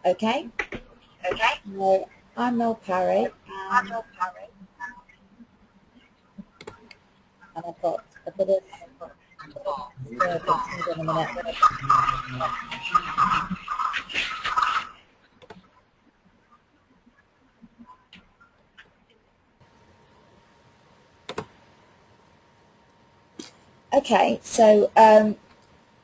Okay? Okay. So I'm Mel Parry, I'm Mel Parry. and I've got a bit of disturbance. Hold on a minute. Okay, so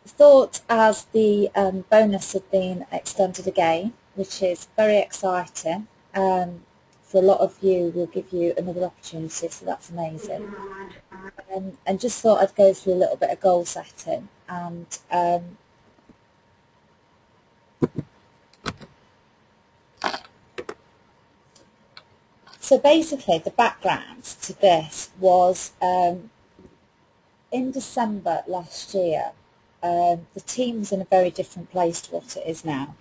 thought as the bonus had been extended again, which is very exciting. For a lot of you, we'll give you another opportunity, so that's amazing. And just thought I'd go through a little bit of goal setting. And so basically the background to this was in December last year, the team was in a very different place to what it is now.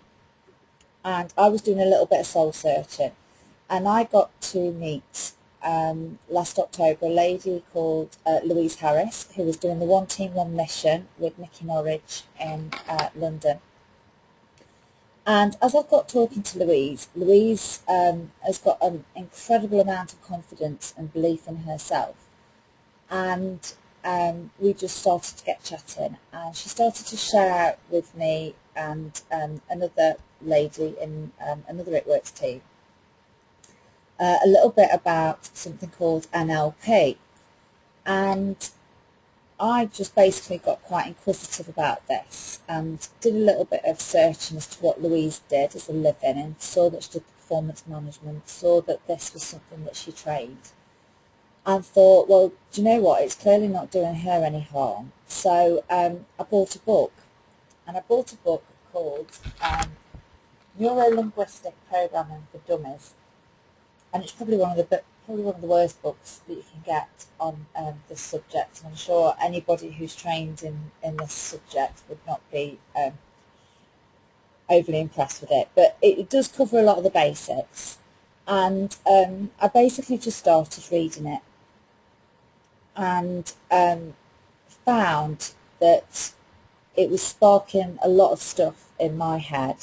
And I was doing a little bit of soul searching, and I got to meet last October a lady called Louise Harris, who was doing the One Team One Mission with Nicky Norwich in London. And as I've got talking to Louise, Louise has got an incredible amount of confidence and belief in herself. And we just started to get chatting, and she started to share with me and another lady in another It Works team a little bit about something called NLP. And I just basically got quite inquisitive about this and did a little bit of searching as to what Louise did as a living, and saw that she did performance management, saw that this was something that she trained, and thought, well, do you know what, it's clearly not doing her any harm. So I bought a book, and I bought a book called Neuro-Linguistic Programming for Dummies, and it's probably one of the worst books that you can get on this subject. And I'm sure anybody who's trained in this subject would not be overly impressed with it, but it does cover a lot of the basics. And I basically just started reading it, and found that it was sparking a lot of stuff in my head.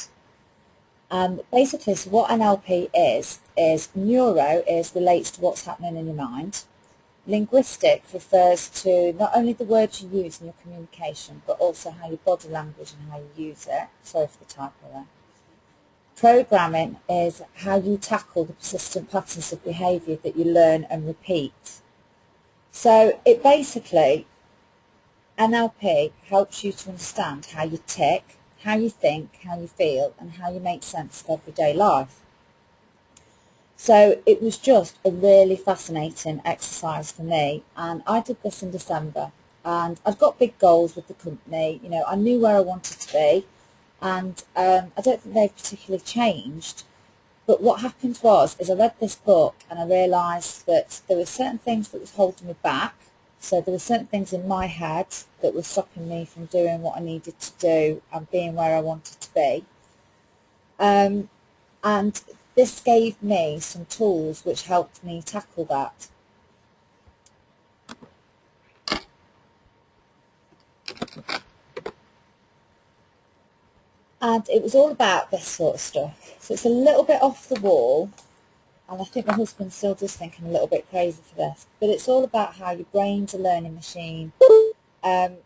And basically, so what NLP is neuro relates to what's happening in your mind. Linguistic refers to not only the words you use in your communication, but also how your body language and how you use it. Sorry for the typo there. Programming is how you tackle the persistent patterns of behaviour that you learn and repeat. So it basically, NLP helps you to understand how you tick, how you think, how you feel, and how you make sense of everyday life. So it was just a really fascinating exercise for me, and I did this in December, and I've got big goals with the company. You know, I knew where I wanted to be, and I don't think they've particularly changed. But what happened was, I read this book and I realised that there were certain things that was holding me back. So there were certain things in my head that were stopping me from doing what I needed to do and being where I wanted to be. And this gave me some tools which helped me tackle that. And it was all about this sort of stuff. So it's a little bit off the wall, and I think my husband still does think I'm a little bit crazy for this, but it's all about how your brain's a learning machine. And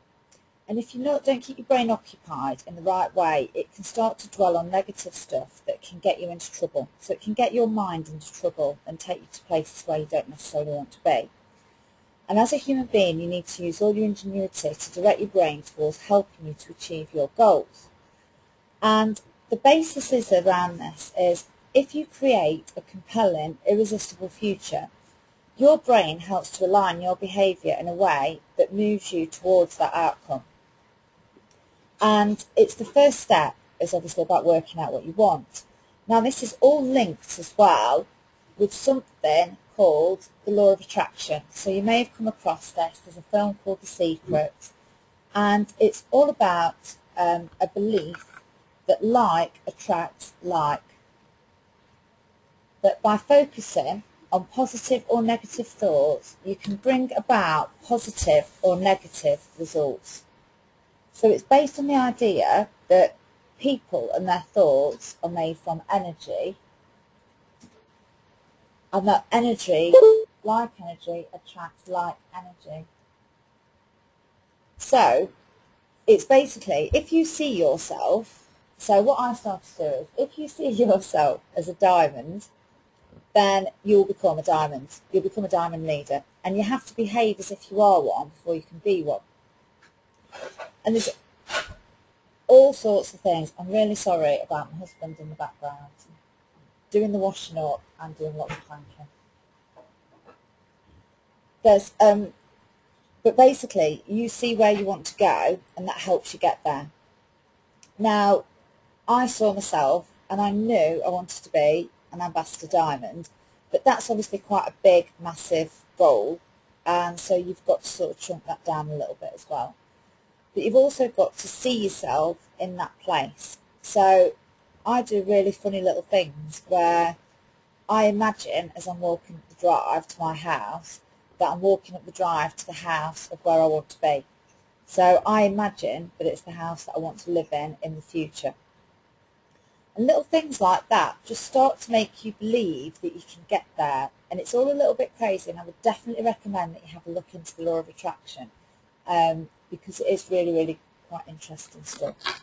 if you don't keep your brain occupied in the right way, it can start to dwell on negative stuff that can get you into trouble. So it can get your mind into trouble and take you to places where you don't necessarily want to be. And as a human being, you need to use all your ingenuity to direct your brain towards helping you to achieve your goals. And the basis is around this is, if you create a compelling, irresistible future, your brain helps to align your behaviour in a way that moves you towards that outcome. And it's the first step is obviously about working out what you want. Now this is all linked as well with something called the law of attraction. So you may have come across this. There's a film called The Secret, and it's all about a belief that like attracts like. That by focusing on positive or negative thoughts, you can bring about positive or negative results. So it's based on the idea that people and their thoughts are made from energy, and that energy, like energy, attracts like energy. So it's basically, if you see yourself, so what I started to do is, if you see yourself as a diamond, then you'll become a diamond. You'll become a diamond leader. And you have to behave as if you are one before you can be one. And there's all sorts of things. I'm really sorry about my husband in the background, doing the washing up and doing lots of planking. There's, but basically, you see where you want to go, and that helps you get there. Now, I saw myself, and I knew I wanted to be an ambassador diamond, but that's obviously quite a big, massive goal, and so you've got to sort of chunk that down a little bit as well. But you've also got to see yourself in that place. So I do really funny little things where I imagine, as I'm walking up the drive to my house, that I'm walking up the drive to the house of where I want to be. So I imagine that it's the house that I want to live in the future. And little things like that just start to make you believe that you can get there. And it's all a little bit crazy, and I would definitely recommend that you have a look into the law of attraction, because it is really, really quite interesting stuff.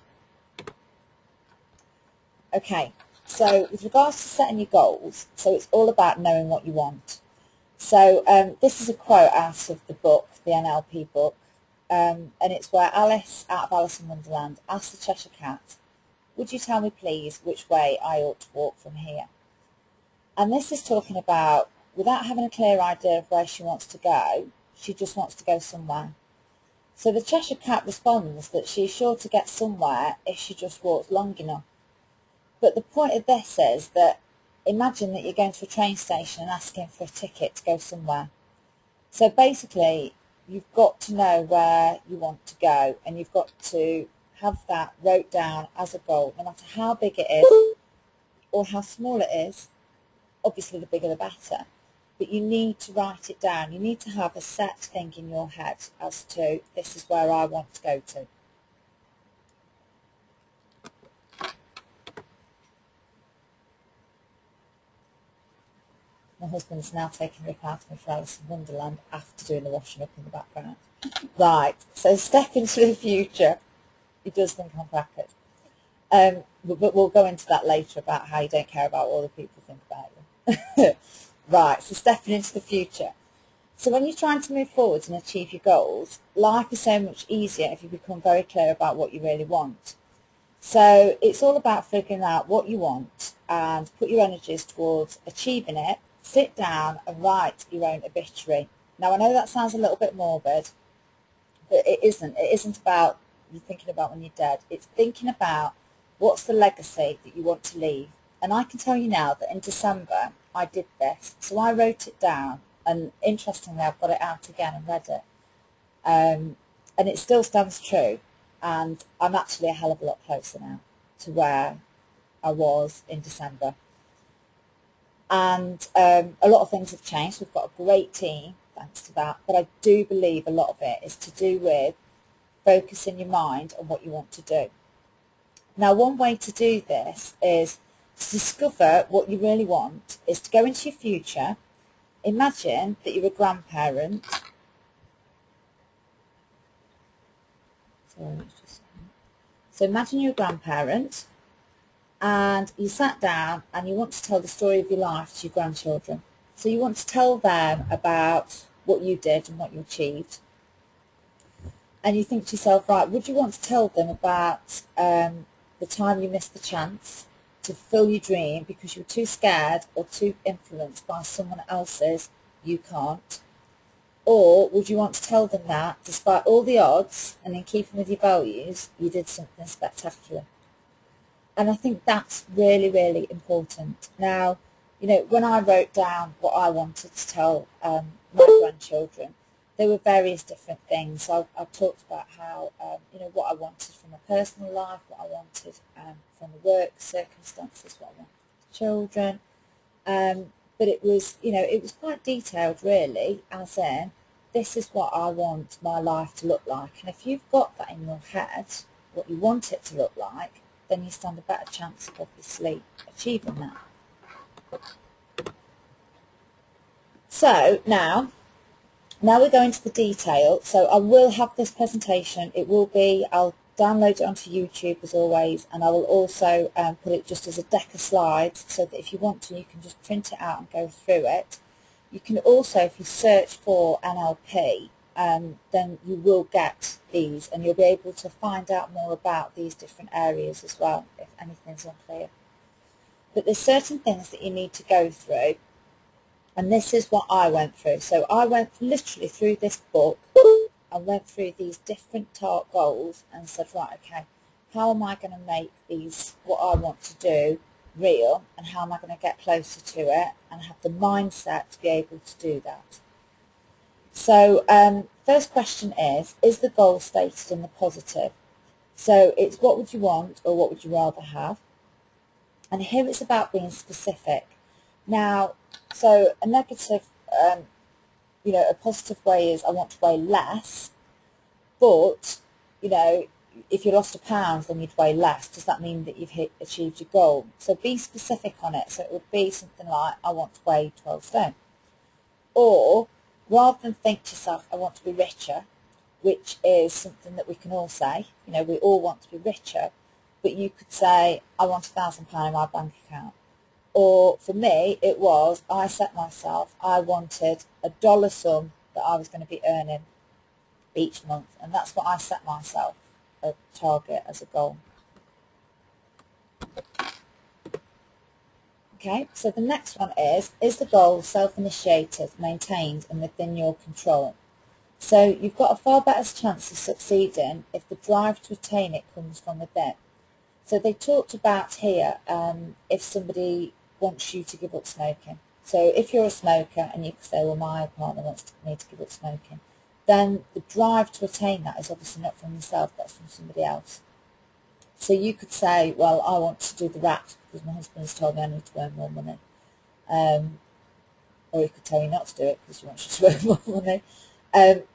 Okay, so with regards to setting your goals, so it's all about knowing what you want. So this is a quote out of the book, the NLP book, and it's where Alice, out of Alice in Wonderland, asked the Cheshire Cat, "Would you tell me please which way I ought to walk from here?" And this is talking about, without having a clear idea of where she wants to go, she just wants to go somewhere. So the Cheshire Cat responds that she's sure to get somewhere if she just walks long enough. But the point of this is that, imagine that you're going to a train station and asking for a ticket to go somewhere. So basically, you've got to know where you want to go, and you've got to have that wrote down as a goal, no matter how big it is or how small it is. Obviously, the bigger the better. But you need to write it down. You need to have a set thing in your head as to, this is where I want to go to. My husband's now taking Rip out of me for Alice in Wonderland after doing the washing up in the background. Right, so step into the future. He does think I'm crackers. But we'll go into that later about how you don't care about what other people think about you. Right, so stepping into the future. So when you're trying to move forward and achieve your goals, life is so much easier if you become very clear about what you really want. So it's all about figuring out what you want and put your energies towards achieving it. Sit down and write your own obituary. Now, I know that sounds a little bit morbid, but it isn't. It isn't about you thinking about when you're dead. It's thinking about what's the legacy that you want to leave. And I can tell you now that in December I did this. So I wrote it down, and interestingly I've got it out again and read it. And it still stands true. And I'm actually a hell of a lot closer now to where I was in December. And a lot of things have changed. We've got a great team thanks to that, but I do believe a lot of it is to do with focusing your mind on what you want to do. Now, one way to do this is to discover what you really want, is to go into your future. Imagine that you're a grandparent. So imagine you're a grandparent, and you sat down and you want to tell the story of your life to your grandchildren. So you want to tell them about what you did and what you achieved. And you think to yourself, right, would you want to tell them about the time you missed the chance to fulfill your dream because you were too scared or too influenced by someone else's "you can't"? Or would you want to tell them that, despite all the odds and in keeping with your values, you did something spectacular? And I think that's really, really important. Now, you know, when I wrote down what I wanted to tell my grandchildren, there were various different things. So I talked about how, you know, what I wanted from my personal life, what I wanted from the work circumstances, what I wanted for the children. But it was, you know, it was quite detailed, really, as in, this is what I want my life to look like. And if you've got that in your head, what you want it to look like, then you stand a better chance of obviously achieving that. So now we go into the detail. So I will have this presentation. I'll download it onto YouTube as always, and I will also put it just as a deck of slides so that if you want to, you can just print it out and go through it. You can also, if you search for NLP, then you will get these, and you'll be able to find out more about these different areas as well, if anything's unclear. But there's certain things that you need to go through, and this is what I went through. So I went literally through this book and went through these different TART goals and said, right, okay, how am I going to make these, what I want to do, real, and how am I going to get closer to it and have the mindset to be able to do that? So first question is the goal stated in the positive? So it's what would you want or what would you rather have? And here it's about being specific. Now, so a negative, a positive way is I want to weigh less, but, if you lost £1, then you'd weigh less. Does that mean that you've achieved your goal? So be specific on it. So it would be something like, I want to weigh 12 stone. Or rather than think to yourself, I want to be richer, which is something that we can all say, we all want to be richer, but you could say, I want £1,000 in my bank account. Or for me, it was, I set myself, I wanted a dollar sum that I was going to be earning each month, and that's what I set myself a target as a goal. Okay, so the next one is the goal self-initiated, maintained and within your control? So you've got a far better chance of succeeding if the drive to attain it comes from within. So they talked about here if somebody wants you to give up smoking. So if you're a smoker and you can say, well, my partner wants me to give up smoking, then the drive to attain that is obviously not from yourself, that's from somebody else. So you could say, well, I want to do the rat because my husband's told me I need to earn more money. Or he could tell you not to do it because he wants you to earn more money.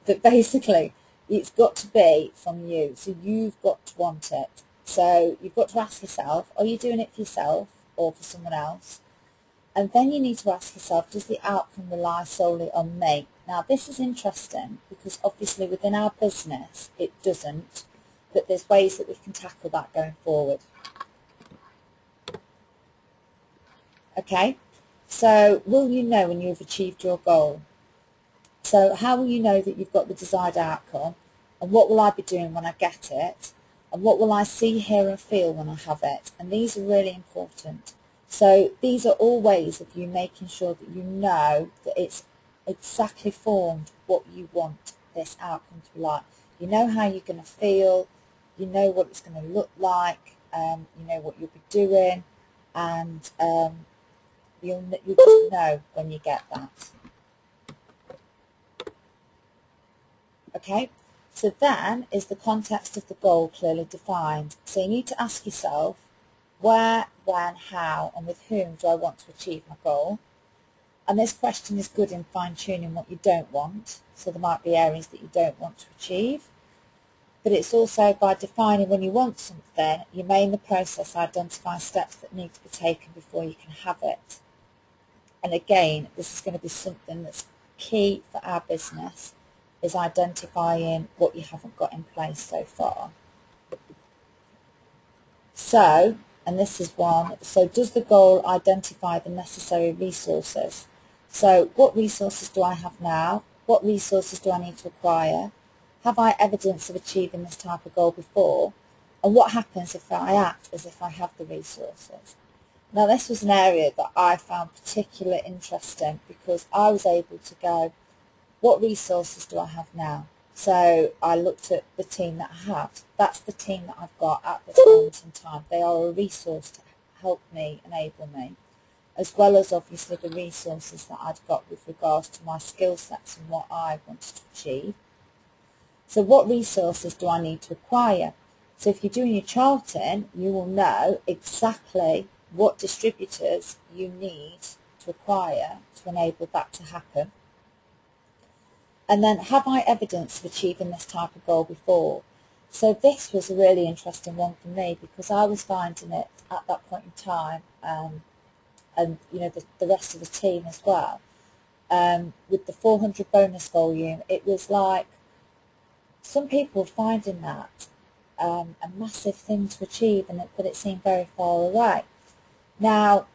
But basically, it's got to be from you. So you've got to want it. So you've got to ask yourself, are you doing it for yourself or for someone else? And then you need to ask yourself, does the outcome rely solely on me? Now, this is interesting because obviously within our business, it doesn't. But there's ways that we can tackle that going forward. Okay, so will you know when you've achieved your goal? So how will you know that you've got the desired outcome? And what will I be doing when I get it? And what will I see, hear and feel when I have it? And these are really important. So these are all ways of you making sure that you know that it's exactly formed what you want this outcome to be like. You know how you're going to feel, you know what it's going to look like, you know what you'll be doing, and you'll just know when you get that. Okay, so then is the context of the goal clearly defined? So you need to ask yourself, where, when, how, and with whom do I want to achieve my goal? And this question is good in fine-tuning what you don't want. So there might be areas that you don't want to achieve. But it's also by defining when you want something, you may in the process identify steps that need to be taken before you can have it. And again, this is going to be something that's key for our business, is identifying what you haven't got in place so far. So, and this is one, so does the goal identify the necessary resources? So what resources do I have now? What resources do I need to acquire? Have I evidence of achieving this type of goal before? And what happens if I act as if I have the resources? Now this was an area that I found particularly interesting because I was able to go, what resources do I have now? So I looked at the team that I have. That's the team that I've got at this moment in time. They are a resource to help me, enable me, as well as obviously the resources that I'd got with regards to my skill sets and what I wanted to achieve. So what resources do I need to acquire? So if you're doing your charting, you will know exactly what distributors you need to acquire to enable that to happen. And then, have I evidence of achieving this type of goal before? So this was a really interesting one for me because I was finding it at that point in time, and the rest of the team as well, with the 400 bonus volume, it was like some people were finding that a massive thing to achieve, and that it seemed very far away. Now,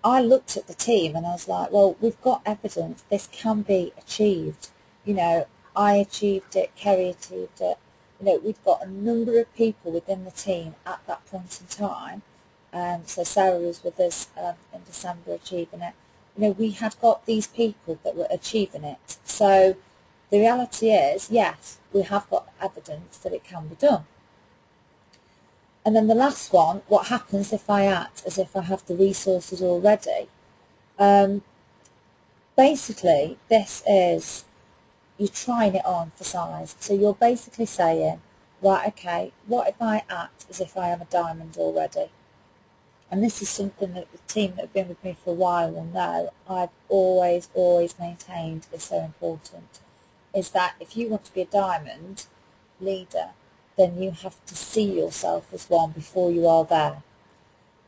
I looked at the team and I was like, well, we've got evidence this can be achieved. I achieved it, Kerry achieved it. We've got a number of people within the team at that point in time. So Sarah was with us in December achieving it. We had got these people that were achieving it. So the reality is, yes, we have got evidence that it can be done. And then the last one, what happens if I act as if I have the resources already? Basically, this is, you're trying it on for size. So you're basically saying, right, okay, what if I act as if I am a diamond already? And this is something that the team that have been with me for a while will know I've always maintained is so important, is that if you want to be a diamond leader, then you have to see yourself as one before you are there.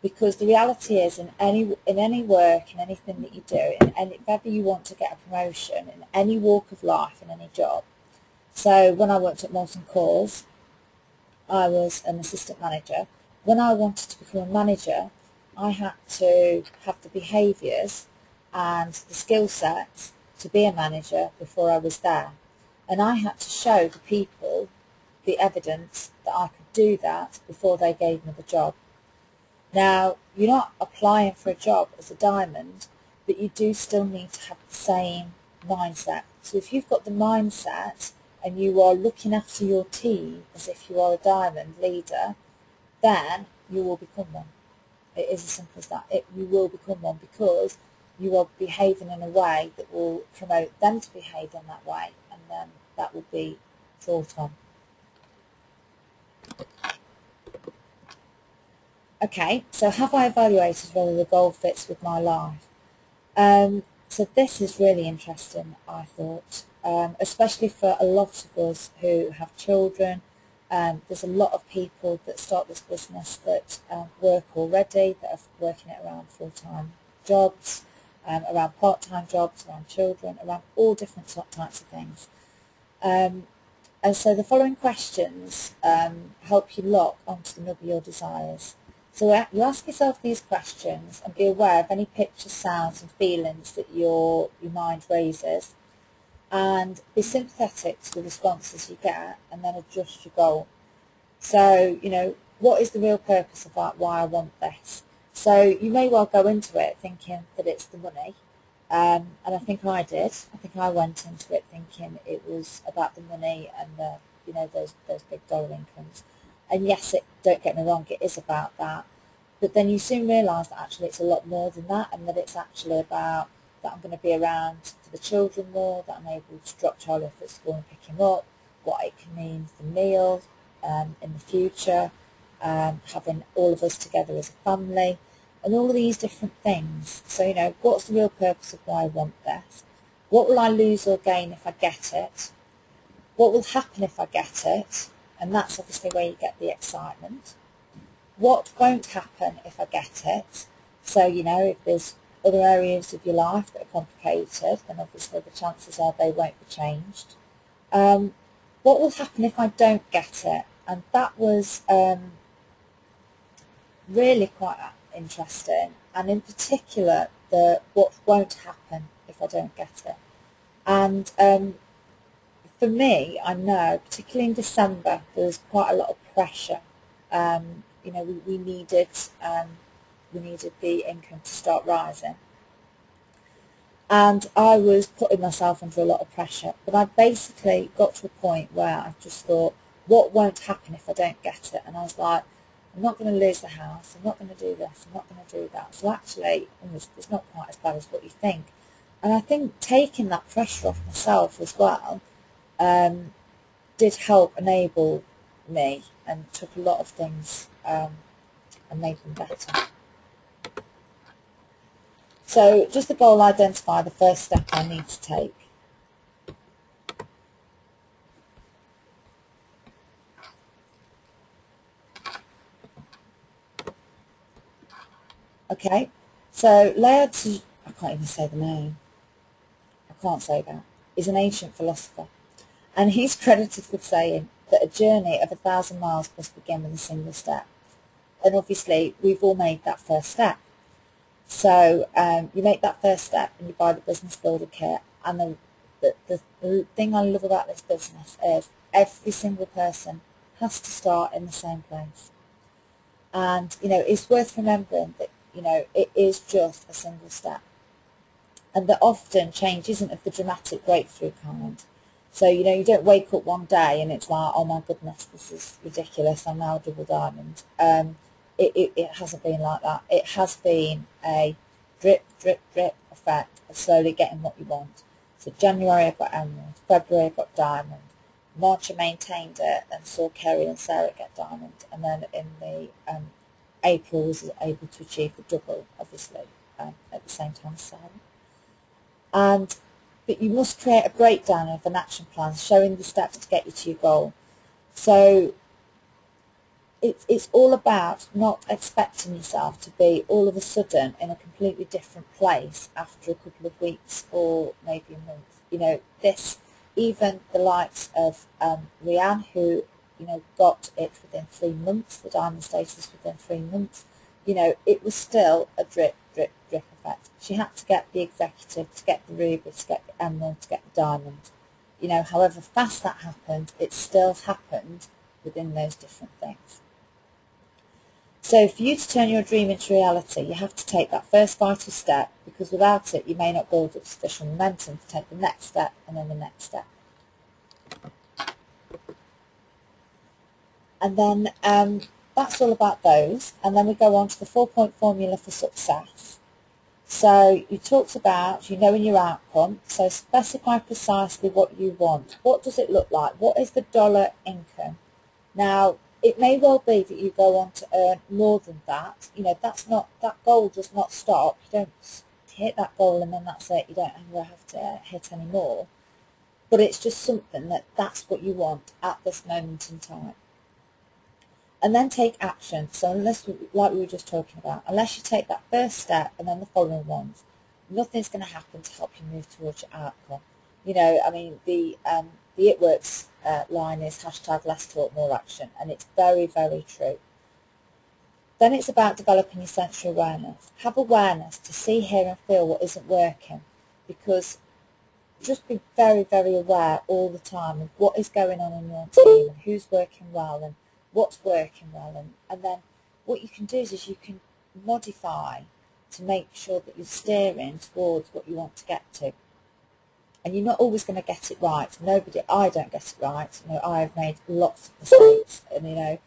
Because the reality is, in any work, in anything that you do, if ever you want to get a promotion in any walk of life, in any job. So when I worked at Molten Cores, I was an assistant manager. When I wanted to become a manager, I had to have the behaviours and the skill sets to be a manager before I was there. And I had to show the people the evidence that I could do that before they gave me the job. Now, you're not applying for a job as a diamond, but you do still need to have the same mindset. So if you've got the mindset and you are looking after your team as if you are a diamond leader, then you will become one. It is as simple as that. You will become one because you are behaving in a way that will promote them to behave in that way, and then that will be thought on. Okay, so have I evaluated whether the goal fits with my life? So this is really interesting, I thought, especially for a lot of us who have children. There's a lot of people that start this business that work already, that are working it around full-time jobs, around part-time jobs, around children, around all different types of things. And so the following questions help you lock onto the nub of your desires. So you ask yourself these questions and be aware of any pictures, sounds and feelings that your mind raises, and be sympathetic to the responses you get, and then adjust your goal. So, what is the real purpose of that, why I want this? So you may well go into it thinking that it's the money, and I think I did. I think I went into it thinking it was about the money and those big dollar incomes. And yes, don't get me wrong, it is about that. But then you soon realise that actually it's a lot more than that, and that it's actually about that I'm going to be around for the children more, that I'm able to drop Charlie off at school and pick him up, what it can mean for meals in the future, having all of us together as a family, and all of these different things. So, what's the real purpose of why I want this? What will I lose or gain if I get it? What will happen if I get it? And that's obviously where you get the excitement. What won't happen if I get it? So, if there's other areas of your life that are complicated, then obviously the chances are they won't be changed. What will happen if I don't get it? And that was really quite interesting. And in particular, what won't happen if I don't get it. And for me, I know, particularly in December, there was quite a lot of pressure. We needed the income to start rising. And I was putting myself under a lot of pressure. But I basically got to a point where I just thought, what won't happen if I don't get it? And I was like, I'm not going to lose the house, I'm not going to do this, I'm not going to do that. So actually, it's not quite as bad as what you think. And I think taking that pressure off myself as well did help enable me, and took a lot of things and made them better. So just the goal identify, the first step I need to take. Okay, so Laird, I can't even say the name, I can't say that, is an ancient philosopher, and he's credited with saying that a journey of 1,000 miles must begin with a single step. And obviously we've all made that first step. So you make that first step and you buy the business builder kit, and the thing I love about this business is every single person has to start in the same place. And, you know, it's worth remembering that, you know, it is just a single step. And that often change isn't of the dramatic breakthrough kind. So, you know, you don't wake up one day and it's like, oh my goodness, this is ridiculous, I'm now a double diamond. It hasn't been like that. It has been a drip, drip, drip effect of slowly getting what you want. So January I got emerald, February I got diamond, March I maintained it and saw Kerry and Sarah get diamond, and then in the April was able to achieve the double, obviously, at the same time as Sarah. But you must create a breakdown of an action plan showing the steps to get you to your goal. So it's all about not expecting yourself to be all of a sudden in a completely different place after a couple of weeks or maybe a month. You know, even the likes of Rianne, who, you know, got it within 3 months, the diamond status within 3 months, you know, it was still a drip, drip, drip effect. She had to get the executive, to get the ruby, to get the emerald, to get the diamond. You know, however fast that happened, it still happened within those different things. So for you to turn your dream into reality, you have to take that first vital step, because without it, you may not build up sufficient momentum to take the next step and then the next step. And then that's all about those. And then we go on to the 4-point formula for success. So you talked about, you knowing your outcome. So specify precisely what you want. What does it look like? What is the dollar income? Now, it may well be that you go on to earn more than that. You know, that goal does not stop. You don't hit that goal and then that's it. You don't ever have to hit any more. But it's just something that's what you want at this moment in time. And then take action. So like we were just talking about, unless you take that first step and then the following ones, nothing's going to happen to help you move towards your outcome. You know, I mean, the It Works line is #less talk, more action, and it's very, very true. Then it's about developing your sensory awareness. Have awareness to see, hear and feel what isn't working, because just be very, very aware all the time of what is going on in your team and who's working well and what's working well. And then what you can do is you can modify to make sure that you're steering towards what you want to get to. And you're not always going to get it right. I don't get it right. You know, I've made lots of mistakes, and, you know,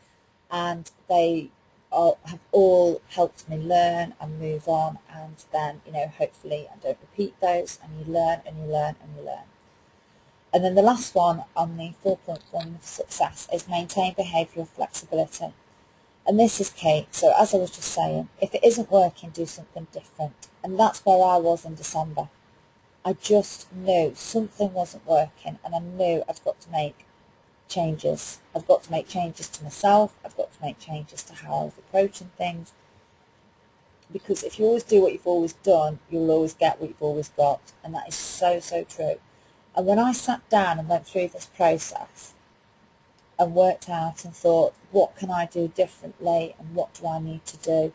and they have all helped me learn and move on, and then, you know, hopefully I don't repeat those, and you learn and you learn and you learn. And then the last one on the 4-point formula for success is maintain behavioural flexibility. And this is key. So as I was just saying, if it isn't working, do something different. And that's where I was in December. I just knew something wasn't working, and I knew I've got to make changes. I've got to make changes to myself. I've got to make changes to how I was approaching things. Because if you always do what you've always done, you'll always get what you've always got. And that is so, so true. And when I sat down and went through this process and worked out and thought, what can I do differently and what do I need to do?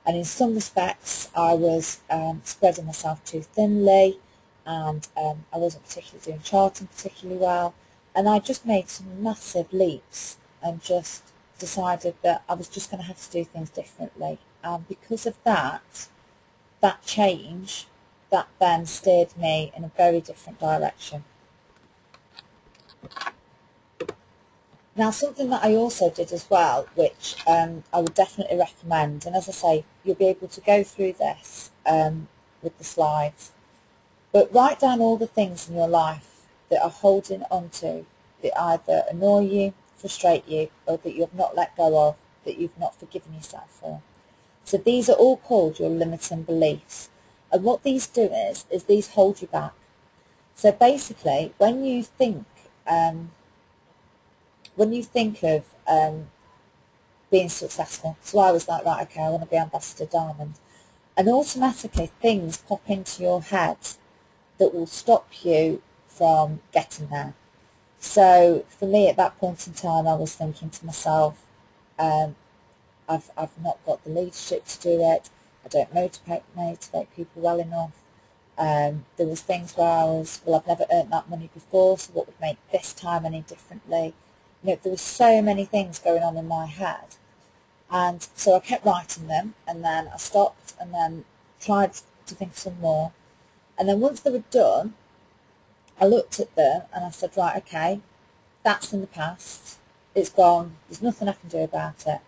And in some respects, I was spreading myself too thinly, and I wasn't particularly doing charting particularly well. And I just made some massive leaps and just decided that I was just going to have to do things differently. And because of that change, that then steered me in a very different direction. Now, something that I also did as well, which I would definitely recommend, and as I say, you'll be able to go through this with the slides, but write down all the things in your life that are holding on to, that either annoy you, frustrate you, or that you have not let go of, that you've not forgiven yourself for. So these are all called your limiting beliefs. And what these do is these hold you back. So basically, when you think of being successful. So I was like, right, okay, I want to be Ambassador Diamond. And automatically things pop into your head that will stop you from getting there. So for me at that point in time, I was thinking to myself, I've not got the leadership to do it. I don't motivate people well enough. There was things where I was, well, I've never earned that money before, so what would make this time any differently? You know, there were so many things going on in my head. And so I kept writing them, and then I stopped and then tried to think of some more. And then once they were done, I looked at them and I said, right, okay, that's in the past. It's gone. There's nothing I can do about it.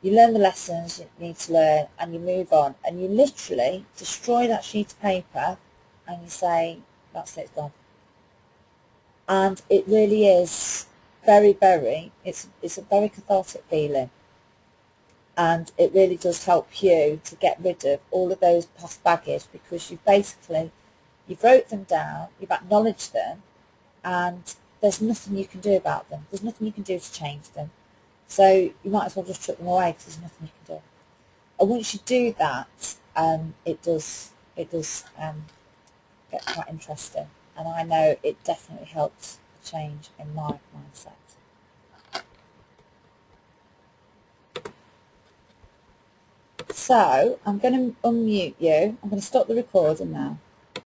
You learn the lessons you need to learn and you move on. And you literally destroy that sheet of paper and you say, that's it, it's gone. And it really is it's a very cathartic feeling. And it really does help you to get rid of all of those past baggage, because you've wrote them down, you've acknowledged them, and there's nothing you can do about them. There's nothing you can do to change them. So you might as well just chuck them away, because there's nothing you can do. And once you do that, it does get quite interesting. And I know it definitely helps the change in my mindset. So I'm going to unmute you. I'm going to stop the recording now.